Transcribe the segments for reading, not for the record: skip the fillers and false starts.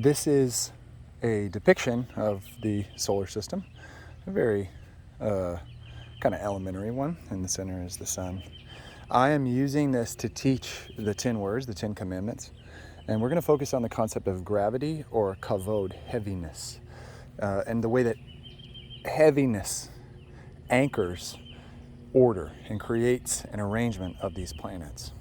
This is a depiction of the solar system, a very kind of elementary one. In the center is the sun. I am using this to teach the 10 words, the 10 commandments, and we're going to focus on the concept of gravity or kavod, heaviness, and the way that heaviness anchors order and creates an arrangement of these planets.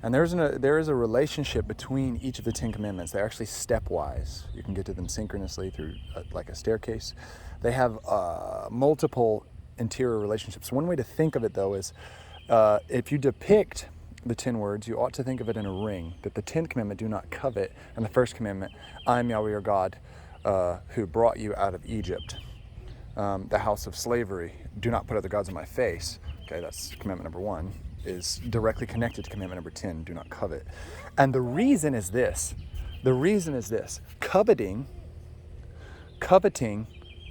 And there is a relationship between each of the 10 commandments. They're actually stepwise. You can get to them synchronously through like a staircase. They have multiple interior relationships. One way to think of it, though, is if you depict the 10 words, you ought to think of it in a ring. That the 10th commandment, do not covet, and the first commandment, I am Yahweh your God, who brought you out of Egypt, the house of slavery. Do not put other gods in my face. Okay, that's commandment number 1. Is directly connected to commandment number 10, do not covet. And the reason is this. Coveting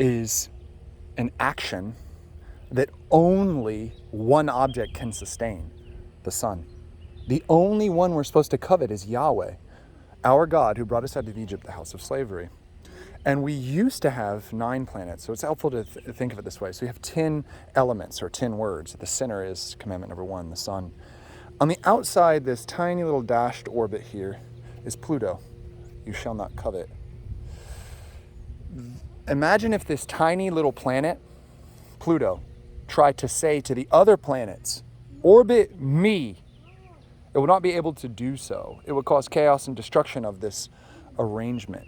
is an action that only one object can sustain, the sun. The only one we're supposed to covet is Yahweh, our God who brought us out of Egypt, the house of slavery. And we used to have 9 planets, so it's helpful to think of it this way. So you have 10 elements or 10 words. At the center is commandment number 1, the sun. On the outside, this tiny little dashed orbit here is Pluto. You shall not covet. Imagine if this tiny little planet, Pluto, tried to say to the other planets, orbit me. It would not be able to do so. It would cause chaos and destruction of this arrangement,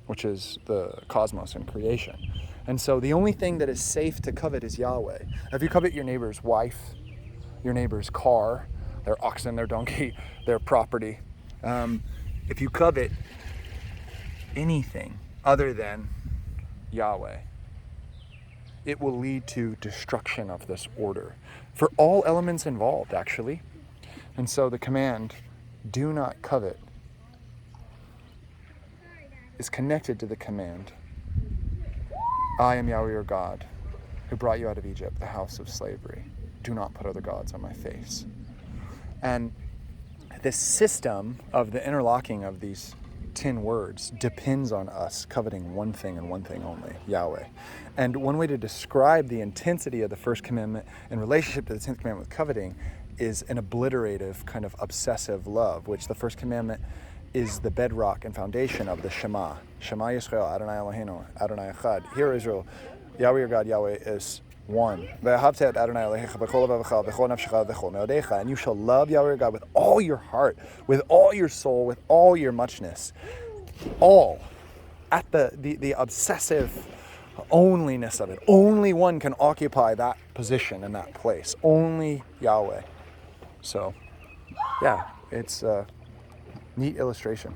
which is the cosmos and creation. And so the only thing that is safe to covet is Yahweh. If you covet your neighbor's wife, your neighbor's car, their oxen, their donkey, their property, if you covet anything other than Yahweh, it will lead to destruction of this order for all elements involved, actually. And so the command, do not covet, is connected to the command, I am Yahweh your God, who brought you out of Egypt, the house of slavery. Do not put other gods on my face. And this system of the interlocking of these 10 words depends on us coveting one thing and one thing only, Yahweh. And one way to describe the intensity of the first commandment in relationship to the 10th commandment with coveting is an obliterative kind of obsessive love, which the first commandment is the bedrock and foundation of the Shema. Shema Yisrael, Adonai Eloheinu, Adonai Echad. Hear Israel, Yahweh your God, Yahweh is one. And you shall love Yahweh your God with all your heart, with all your soul, with all your muchness. All. At the obsessive onlyness of it. Only one can occupy that position and that place. Only Yahweh. So, yeah, it's neat illustration.